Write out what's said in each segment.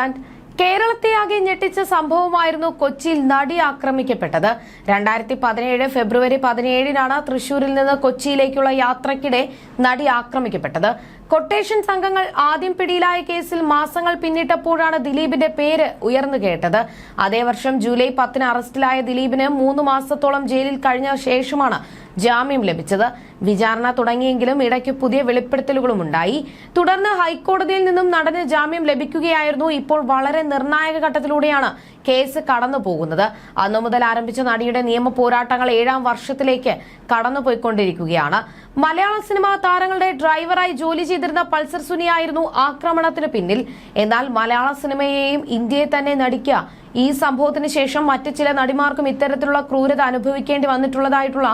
Stand. കേരളത്തെ ആകെ ഞെട്ടിച്ച സംഭവമായിരുന്നു കൊച്ചിയിൽ നടി ആക്രമിക്കപ്പെട്ടത്. 2017 ഫെബ്രുവരി 17 തൃശൂരിൽ നിന്ന് കൊച്ചിയിലേക്കുള്ള യാത്രയ്ക്കിടെ നടി ആക്രമിക്കപ്പെട്ടത്. കൊട്ടേഷൻ സംഘങ്ങൾ ആദ്യം പിടിയിലായ കേസിൽ മാസങ്ങൾ പിന്നിട്ടപ്പോഴാണ് ദിലീപിന്റെ പേര് ഉയർന്നു കേട്ടത്. അതേ വർഷം ജൂലൈ 10 അറസ്റ്റിലായ ദിലീപിന് 3 മാസത്തോളം ജയിലിൽ കഴിഞ്ഞ ശേഷമാണ് ജാമ്യം ലഭിച്ചത്. വിചാരണ തുടങ്ങിയെങ്കിലും ഇടയ്ക്ക് പുതിയ വെളിപ്പെടുത്തലുകളും ഉണ്ടായി. തുടർന്ന് ഹൈക്കോടതിയിൽ നിന്നും നടന് ജാമ്യം ലഭിക്കുകയായിരുന്നു. ഇപ്പോൾ വളരെ നിർണായക ഘട്ടത്തിലൂടെയാണ് കേസ് കടന്നു പോകുന്നത്. അന്നു മുതൽ ആരംഭിച്ച നടിയുടെ നിയമ പോരാട്ടങ്ങൾ 7ാം വർഷത്തിലേക്ക് കടന്നുപോയിക്കൊണ്ടിരിക്കുകയാണ്. മലയാള സിനിമാ താരങ്ങളുടെ ഡ്രൈവറായി ജോലി ചെയ്തിരുന്ന പൾസർ സുനിയായിരുന്നു ആക്രമണത്തിന് പിന്നിൽ. എന്നാൽ മലയാള സിനിമയെയും ഇന്ത്യയെ തന്നെ നടിക്കുക ഈ സംഭവത്തിന് ശേഷം മറ്റ് ചില നടിമാർക്കും ഇത്തരത്തിലുള്ള ക്രൂരത അനുഭവിക്കേണ്ടി വന്നിട്ടുള്ളതായിട്ടുള്ള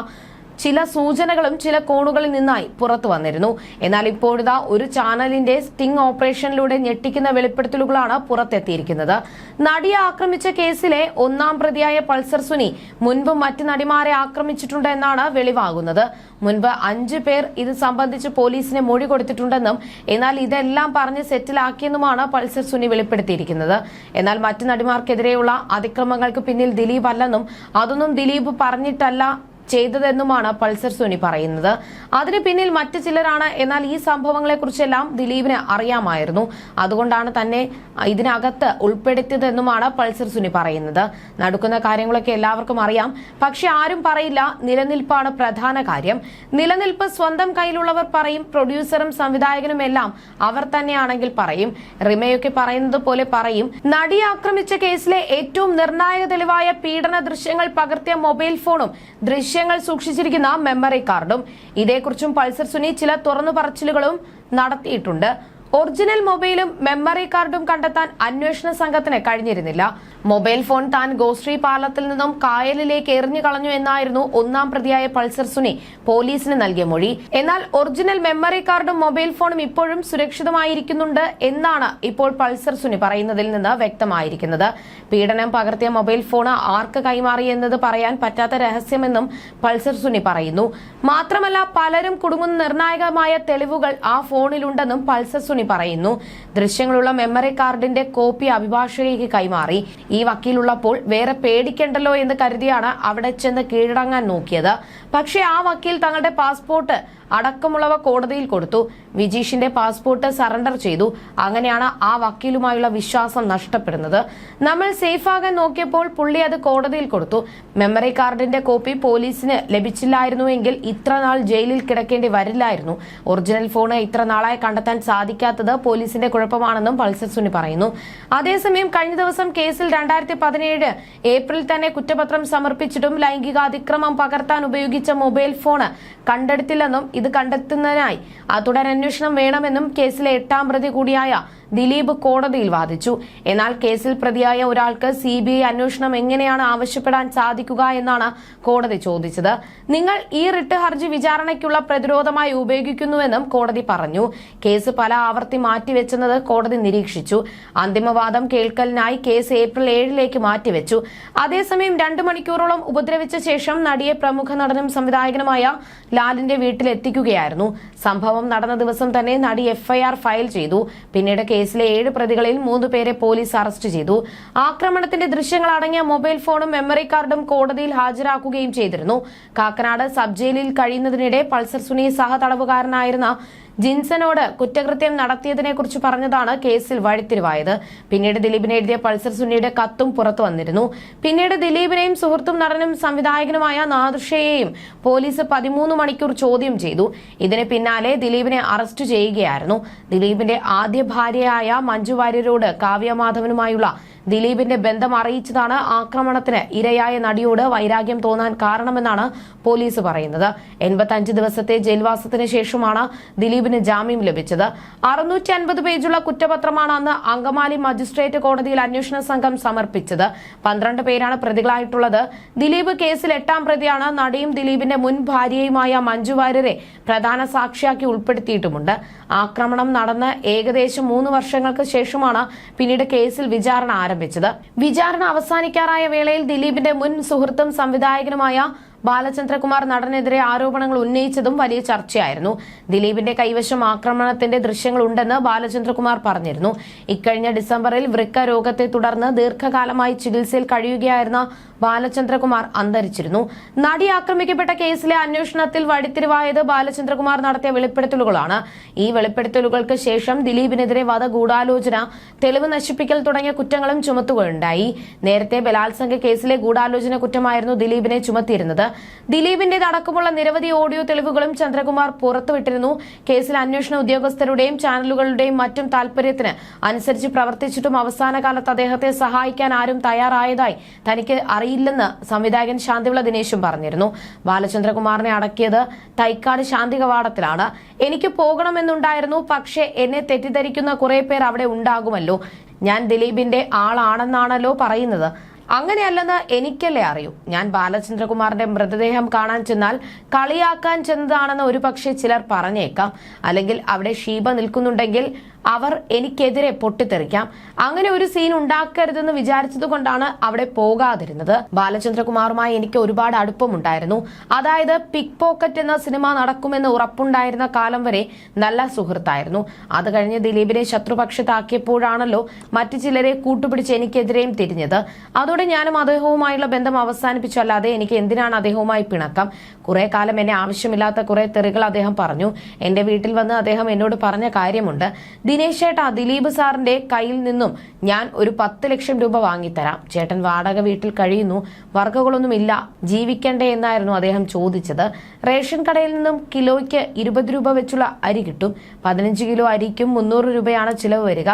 ചില സൂചനകളും ചില കോണുകളിൽ നിന്നായി പുറത്തു വന്നിരുന്നു. എന്നാൽ ഇപ്പോഴിതാ ഒരു ചാനലിന്റെ സ്റ്റിംഗ് ഓപ്പറേഷനിലൂടെ ഞെട്ടിക്കുന്ന വെളിപ്പെടുത്തലുകളാണ് പുറത്തെത്തിയിരിക്കുന്നത്. നടിയെ ആക്രമിച്ച കേസിലെ 1ാം പ്രതിയായ പൾസർ സുനി മുൻപ് മറ്റ് നടിമാരെ ആക്രമിച്ചിട്ടുണ്ട് എന്നാണ് വെളിവാകുന്നത്. മുൻപ് 5 പേർ ഇത് സംബന്ധിച്ച് പോലീസിന് മൊഴി കൊടുത്തിട്ടുണ്ടെന്നും എന്നാൽ ഇതെല്ലാം പറഞ്ഞ് സെറ്റിലാക്കിയെന്നുമാണ് പൾസർ സുനി വെളിപ്പെടുത്തിയിരിക്കുന്നത്. എന്നാൽ മറ്റ് നടിമാർക്കെതിരെയുള്ള അതിക്രമങ്ങൾക്ക് പിന്നിൽ ദിലീപ് അല്ലെന്നും അതൊന്നും ദിലീപ് പറഞ്ഞിട്ടല്ല ചെയ്തതെന്നുമാണ് പൾസർ സുനി പറയുന്നത്. അതിന് പിന്നിൽ മറ്റു ചിലരാണ്. എന്നാൽ ഈ സംഭവങ്ങളെക്കുറിച്ചെല്ലാം ദിലീപിന് അറിയാമായിരുന്നു. അതുകൊണ്ടാണ് തന്നെ ഇതിനകത്ത് ഉൾപ്പെടുത്തിയതെന്നുമാണ് പൾസർ സുനി പറയുന്നത്. നടക്കുന്ന കാര്യങ്ങളൊക്കെ എല്ലാവർക്കും അറിയാം, പക്ഷെ ആരും പറയില്ല. നിലനിൽപ്പാണ് പ്രധാന കാര്യം. നിലനിൽപ്പ് സ്വന്തം കയ്യിലുള്ളവർ പറയും. പ്രൊഡ്യൂസറും സംവിധായകനും എല്ലാം അവർ തന്നെയാണെങ്കിൽ പറയും. റിമയൊക്കെ പറയുന്നത് പോലെ പറയും. നടിയെ ആക്രമിച്ച കേസിലെ ഏറ്റവും നിർണായക തെളിവായ പീഡന ദൃശ്യങ്ങൾ പകർത്തിയ മൊബൈൽ ഫോണും ദൃശ്യങ്ങൾ സൂക്ഷിച്ചിരിക്കുന്ന മെമ്മറി കാർഡും. ഇതേക്കുറിച്ചും പൾസർ സുനി ചില തുറന്നു പറച്ചിലുകളും നടത്തിയിട്ടുണ്ട്. ഒറിജിനൽ മൊബൈലും മെമ്മറി കാർഡും കണ്ടെത്താൻ അന്വേഷണ സംഘത്തിന് കഴിഞ്ഞിരുന്നില്ല. മൊബൈൽ ഫോൺ താൻ ഗോശ്രീ പാലത്തിൽ നിന്നും കായലിലേക്ക് എറിഞ്ഞു കളഞ്ഞു എന്നായിരുന്നു 1ാം പ്രതിയായ പൾസർ സുനി പോലീസിന് നൽകിയ മൊഴി. എന്നാൽ ഒറിജിനൽ മെമ്മറി കാർഡും മൊബൈൽ ഫോണും ഇപ്പോഴും സുരക്ഷിതമായിരിക്കുന്നുണ്ട് എന്നാണ് ഇപ്പോൾ പൾസർ സുനി പറയുന്നതിൽ നിന്ന് വ്യക്തമായിരിക്കുന്നത്. പീഡനം പകർത്തിയ മൊബൈൽ ഫോൺ ആർക്ക് കൈമാറി എന്നത് പറയാൻ പറ്റാത്ത രഹസ്യമെന്നും പൾസർ സുനി പറയുന്നു. മാത്രമല്ല പലരും കുടുങ്ങുന്ന നിർണായകമായ തെളിവുകൾ ആ ഫോണിലുണ്ടെന്നും പൾസർ സുനി പറയുന്നു. ദൃശ്യങ്ങളുള്ള മെമ്മറി കാർഡിന്റെ കോപ്പി അഭിഭാഷകയ്ക്ക് കൈമാറി. ഈ വക്കീലുള്ളപ്പോൾ വേറെ പേടിക്കണ്ടല്ലോ എന്ന് കരുതിയാണ് അവിടെ ചെന്ന് കീഴടങ്ങാൻ നോക്കിയത്. പക്ഷേ ആ വക്കീൽ തങ്ങളുടെ പാസ്പോർട്ട് അടക്കമുള്ളവ കോടതിയിൽ കൊടുത്തു. വിജീഷിന്റെ പാസ്പോർട്ട് സറണ്ടർ ചെയ്തു. അങ്ങനെയാണ് ആ വക്കീലുമായുള്ള വിശ്വാസം നഷ്ടപ്പെടുന്നത്. നമ്മൾ സേഫാകാൻ നോക്കിയപ്പോൾ പുള്ളി അത് കോടതിയിൽ കൊടുത്തു. മെമ്മറി കാർഡിന്റെ കോപ്പി പോലീസിന് ലഭിച്ചില്ലായിരുന്നുവെങ്കിൽ ഇത്ര നാൾ ജയിലിൽ കിടക്കേണ്ടി വരില്ലായിരുന്നു. ഒറിജിനൽ ഫോൺ ഇത്ര നാളായി കണ്ടെത്താൻ സാധിക്കാത്തത് പോലീസിന്റെ കുഴപ്പമാണെന്നും പൾസർ സുനി പറയുന്നു. അതേസമയം കഴിഞ്ഞ ദിവസം കേസിൽ 2017 ഏപ്രിൽ തന്നെ കുറ്റപത്രം സമർപ്പിച്ചിട്ടും ലൈംഗിക അതിക്രമം പകർത്താൻ ഉപയോഗിച്ച മൊബൈൽ ഫോൺ കണ്ടെടുത്തില്ലെന്നും ഇത് കണ്ടെത്തുന്നതിനായി തുടരന്വേഷണം വേണമെന്നും കേസിലെ 8ാം പ്രതി കൂടിയായ ദിലീപ് കോടതിയിൽ വാദിച്ചു. എന്നാൽ കേസിൽ പ്രതിയായ ഒരാൾക്ക് CBI അന്വേഷണം എങ്ങനെയാണ് ആവശ്യപ്പെടാൻ സാധിക്കുക എന്നാണ് കോടതി ചോദിച്ചത്. നിങ്ങൾ ഈ റിട്ട് ഹർജി വിചാരണയ്ക്കുള്ള പ്രതിരോധമായി ഉപയോഗിക്കുന്നുവെന്നും കോടതി പറഞ്ഞു. കേസ് പല ആവർത്തി മാറ്റിവെച്ചെന്നത് കോടതി നിരീക്ഷിച്ചു. അന്തിമവാദം കേൾക്കലിനായി കേസ് ഏപ്രിൽ 7 മാറ്റിവെച്ചു. അതേസമയം 2 മണിക്കൂറോളം ഉപദ്രവിച്ച ശേഷം നടിയെ പ്രമുഖ നടനും സംവിധായകനുമായ ലാലിന്റെ വീട്ടിലെത്തിക്കുകയായിരുന്നു. സംഭവം നടന്ന ദിവസം തന്നെ നടി FIR ഫയൽ ചെയ്തു. പിന്നീട് കേസിലെ 7 പ്രതികളിൽ 3 പേരെ പോലീസ് അറസ്റ്റ് ചെയ്തു. ആക്രമണത്തിന്റെ ദൃശ്യങ്ങൾ അടങ്ങിയ മൊബൈൽ ഫോണും മെമ്മറി കാർഡും കോടതിയിൽ ഹാജരാക്കുകയും ചെയ്തിരുന്നു. കാക്കനാട് സബ് ജയിലിൽ കഴിയുന്നതിനിടെ പൾസർ സുനി സഹതടവുകാരനായിരുന്ന ജിൻസനോട് കുറ്റകൃത്യം നടത്തിയതിനെ കുറിച്ച് പറഞ്ഞതാണ് കേസിൽ വഴിത്തിരിവായത്. പിന്നീട് ദിലീപിനെ എഴുതിയ പൾസർ സുനിയുടെ കത്തും പുറത്തു വന്നിരുന്നു. പിന്നീട് ദിലീപിനെയും സുഹൃത്തും നടനും സംവിധായകനുമായ നാദൃഷയെയും പോലീസ് 13 മണിക്കൂർ ചോദ്യം ചെയ്തു. ഇതിന് പിന്നാലെ ദിലീപിനെ അറസ്റ്റ് ചെയ്യുകയായിരുന്നു. ദിലീപിന്റെ ആദ്യ ഭാര്യയായ മഞ്ജു വാര്യരോട് കാവ്യ മാധവനുമായുള്ള ദിലീപിന്റെ ബന്ധം അറിയിച്ചതാണ് ആക്രമണത്തിന് ഇരയായ നടിയോട് വൈരാഗ്യം തോന്നാൻ കാരണമെന്നാണ് പോലീസ് പറയുന്നത്. 85 ദിവസത്തെ ജയിൽവാസത്തിന് ശേഷമാണ് ദിലീപിന് ജാമ്യം ലഭിച്ചത്. 650 പേജുള്ള കുറ്റപത്രമാണ് അന്ന് അങ്കമാലി മജിസ്ട്രേറ്റ് കോടതിയിൽ അന്വേഷണ സംഘം സമർപ്പിച്ചത്. 12 പേരാണ് പ്രതികളായിട്ടുള്ളത്. ദിലീപ് കേസിൽ 8ാം പ്രതിയാണ്. നടിയും ദിലീപിന്റെ മുൻ ഭാര്യയുമായ മഞ്ജു വാര്യരെ പ്രധാന സാക്ഷിയാക്കി ഉൾപ്പെടുത്തിയിട്ടുമുണ്ട്. ആക്രമണം നടന്ന് ഏകദേശം 3 വർഷങ്ങൾക്ക് ശേഷമാണ് പിന്നീട് കേസിൽ വിചാരണ ആരംഭിച്ചത്. വിചാരണ അവസാനിക്കാറായ വേളയിൽ ദിലീപിന്റെ മുൻ സുഹൃത്തും സംവിധായകനുമായ ബാലചന്ദ്രകുമാർ നടനെതിരെ ആരോപണങ്ങൾ ഉന്നയിച്ചതും വലിയ ചർച്ചയായിരുന്നു. ദിലീപിന്റെ കൈവശം ആക്രമണത്തിന്റെ ദൃശ്യങ്ങൾ ഉണ്ടെന്ന് ബാലചന്ദ്രകുമാർ പറഞ്ഞിരുന്നു. ഇക്കഴിഞ്ഞ ഡിസംബറിൽ വൃക്ക രോഗത്തെ തുടർന്ന് ദീർഘകാലമായി ചികിത്സയിൽ കഴിയുകയായിരുന്ന ബാലചന്ദ്രകുമാർ അന്തരിച്ചിരുന്നു. നടി ആക്രമിക്കപ്പെട്ട കേസിലെ അന്വേഷണത്തിൽ വഴിത്തിരിവായത് ബാലചന്ദ്രകുമാർ നടത്തിയ വെളിപ്പെടുത്തലുകളാണ്. ഈ വെളിപ്പെടുത്തലുകൾക്ക് ശേഷം ദിലീപിനെതിരെ വധഗൂഢാലോചന, തെളിവ് നശിപ്പിക്കൽ തുടങ്ങിയ കുറ്റങ്ങളും ചുമത്തുകയുണ്ടായി. നേരത്തെ ബലാത്സംഗ കേസിലെ ഗൂഢാലോചന കുറ്റമായിരുന്നു ദിലീപിനെ ചുമത്തിയിരുന്നത്. ദിലീപിന്റേതടക്കമുള്ള നിരവധി ഓഡിയോ തെളിവുകളും ചന്ദ്രകുമാർ പുറത്തുവിട്ടിരുന്നു. കേസിൽ അന്വേഷണ ഉദ്യോഗസ്ഥരുടെയും ചാനലുകളുടെയും മറ്റും താൽപര്യത്തിന് അനുസരിച്ച് പ്രവർത്തിച്ചിട്ടും അവസാന കാലത്ത് അദ്ദേഹത്തെ സഹായിക്കാൻ ആരും തയ്യാറായതായി തനിക്ക് അറിയില്ലെന്ന് സംവിധായകൻ ശാന്തിവിള ദിനേശും പറഞ്ഞിരുന്നു. ബാലചന്ദ്രകുമാറിനെ അടക്കിയത് തൈക്കാട് ശാന്തി കവാടത്തിലാണ്. എനിക്ക് പോകണമെന്നുണ്ടായിരുന്നു, പക്ഷേ എന്നെ തെറ്റിദ്ധരിക്കുന്ന കുറെ പേർ അവിടെ ഉണ്ടാകുമല്ലോ. ഞാൻ ദിലീപിന്റെ ആളാണെന്നാണല്ലോ പറയുന്നത്. അങ്ങനെയല്ലെന്ന് എനിക്കല്ലേ അറിയൂ. ഞാൻ ബാലചന്ദ്രകുമാറിന്റെ മൃതദേഹം കാണാൻ ചെന്നാൽ കളിയാക്കാൻ ചെന്നതാണെന്ന് ഒരുപക്ഷെ ചിലർ പറഞ്ഞേക്കാം. അല്ലെങ്കിൽ അവിടെ ഷീബ നിൽക്കുന്നുണ്ടെങ്കിൽ അവർ എനിക്കെതിരെ പൊട്ടിത്തെറിക്കാം. അങ്ങനെ ഒരു സീൻ ഉണ്ടാക്കരുതെന്ന് വിചാരിച്ചതുകൊണ്ടാണ് അവിടെ പോകാതിരുന്നത്. ബാലചന്ദ്രകുമാറുമായി എനിക്ക് ഒരുപാട് അടുപ്പമുണ്ടായിരുന്നു. അതായത് പിക് പോക്കറ്റ് എന്ന സിനിമ നടക്കുമെന്ന് ഉറപ്പുണ്ടായിരുന്ന കാലം വരെ നല്ല സുഹൃത്തായിരുന്നു. അത് കഴിഞ്ഞ് ദിലീപിനെ ശത്രുപക്ഷത്താക്കിയപ്പോഴാണല്ലോ മറ്റു ചിലരെ കൂട്ടുപിടിച്ച് എനിക്കെതിരെയും തിരിഞ്ഞത്. അതോടെ ഞാനും അദ്ദേഹവുമായുള്ള ബന്ധം അവസാനിപ്പിച്ചല്ലാതെ എനിക്ക് എന്തിനാണ് അദ്ദേഹവുമായി പിണക്കം? കുറെ കാലം എന്നെ ആവശ്യമില്ലാത്ത കുറെ തെറികൾ അദ്ദേഹം പറഞ്ഞു. എന്റെ വീട്ടിൽ വന്ന് അദ്ദേഹം എന്നോട് പറഞ്ഞ കാര്യമുണ്ട്. ദിനേശ് ചേട്ടാ, ദിലീപ് സാറിന്റെ കയ്യിൽ നിന്നും ഞാൻ ഒരു 10 ലക്ഷം രൂപ വാങ്ങിത്തരാം. ചേട്ടൻ വാടക വീട്ടിൽ കഴിയുന്നു, വർഗ്ഗങ്ങളൊന്നുമില്ല, ജീവിക്കണ്ടേ എന്നായിരുന്നു അദ്ദേഹം ചോദിച്ചത്. റേഷൻ കടയിൽ നിന്നും കിലോയ്ക്ക് 20 രൂപ വെച്ചുള്ള അരി കിട്ടും. 15 കിലോ അരിക്കും 300 രൂപയാണ് ചിലവ് വരിക.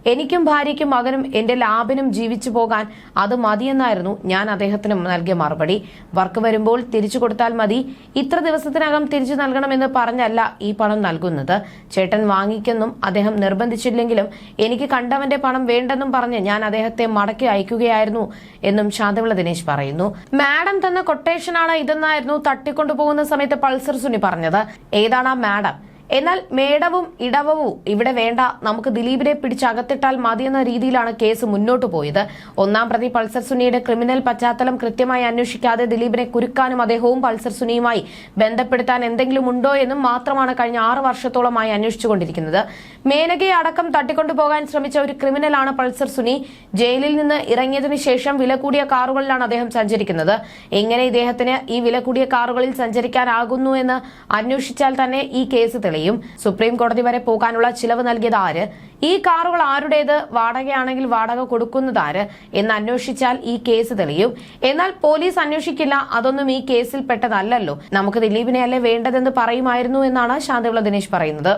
എനിക്കും ഭാര്യയ്ക്കും മകനും എന്റെ ലാബിനും ജീവിച്ചു പോകാൻ അത് മതിയെന്നായിരുന്നു ഞാൻ അദ്ദേഹത്തിന് നൽകിയ മറുപടി. വർക്ക് വരുമ്പോൾ തിരിച്ചു കൊടുത്താൽ മതി, ഇത്ര ദിവസത്തിനകം തിരിച്ചു നൽകണമെന്ന് പറഞ്ഞല്ല ഈ പണം നൽകുന്നത്. ചേട്ടൻ വാങ്ങിക്കെന്നും അദ്ദേഹം നിർബന്ധിച്ചില്ലെങ്കിലും എനിക്ക് കണ്ടവന്റെ പണം വേണ്ടെന്നും പറഞ്ഞ് ഞാൻ അദ്ദേഹത്തെ മടക്കി അയക്കുകയായിരുന്നു എന്നും ശാന്തിവിള ദിനേശ് പറയുന്നു. മാഡം തന്ന കൊട്ടേഷനാണ് ഇതെന്നായിരുന്നു തട്ടിക്കൊണ്ടുപോകുന്ന സമയത്ത് പൾസർ സുനി പറഞ്ഞത്. ഏതാണ് ആ മാഡം? എന്നാൽ മേടവും ഇടവവും ഇവിടെ വേണ്ട, നമുക്ക് ദിലീപിനെ പിടിച്ചകത്തിട്ടാൽ മതിയെന്ന രീതിയിലാണ് കേസ് മുന്നോട്ടു പോയത്. ഒന്നാം പ്രതി പൾസർ സുനിയുടെ ക്രിമിനൽ പശ്ചാത്തലം കൃത്യമായി അന്വേഷിക്കാതെ ദിലീപിനെ കുരുക്കാനും അദ്ദേഹവും പൾസർ സുനിയുമായി ബന്ധപ്പെടുത്താൻ എന്തെങ്കിലും ഉണ്ടോ എന്നും മാത്രമാണ് കഴിഞ്ഞ 6 വർഷത്തോളമായി അന്വേഷിച്ചുകൊണ്ടിരിക്കുന്നത്. മേനകയെ അടക്കം തട്ടിക്കൊണ്ടുപോകാൻ ശ്രമിച്ച ഒരു ക്രിമിനലാണ് പൾസർ സുനി. ജയിലിൽ നിന്ന് ഇറങ്ങിയതിനു ശേഷം വില കൂടിയ കാറുകളിലാണ് അദ്ദേഹം സഞ്ചരിക്കുന്നത്. എങ്ങനെ ഇദ്ദേഹത്തിന് ഈ വില കൂടിയ കാറുകളിൽ സഞ്ചരിക്കാനാകുന്നു എന്ന് അന്വേഷിച്ചാൽ തന്നെ ഈ കേസ് തെളിയും. സുപ്രീം കോടതി വരെ പോകാനുള്ള ചിലവ് നൽകിയത് ആര്? ഈ കാറുകൾ ആരുടേത്? വാടകയാണെങ്കിൽ വാടക കൊടുക്കുന്നതാര് എന്ന് അന്വേഷിച്ചാൽ ഈ കേസ് തെളിയും. എന്നാൽ പോലീസ് അന്വേഷിക്കില്ല. അതൊന്നും ഈ കേസിൽ പെട്ടതല്ലല്ലോ. നമുക്ക് ദിലീപിനെ അല്ലേ വേണ്ടതെന്ന് പറയുമായിരുന്നു എന്നാണ് ശാന്തിവിള ദിനേശ് പറയുന്നത്.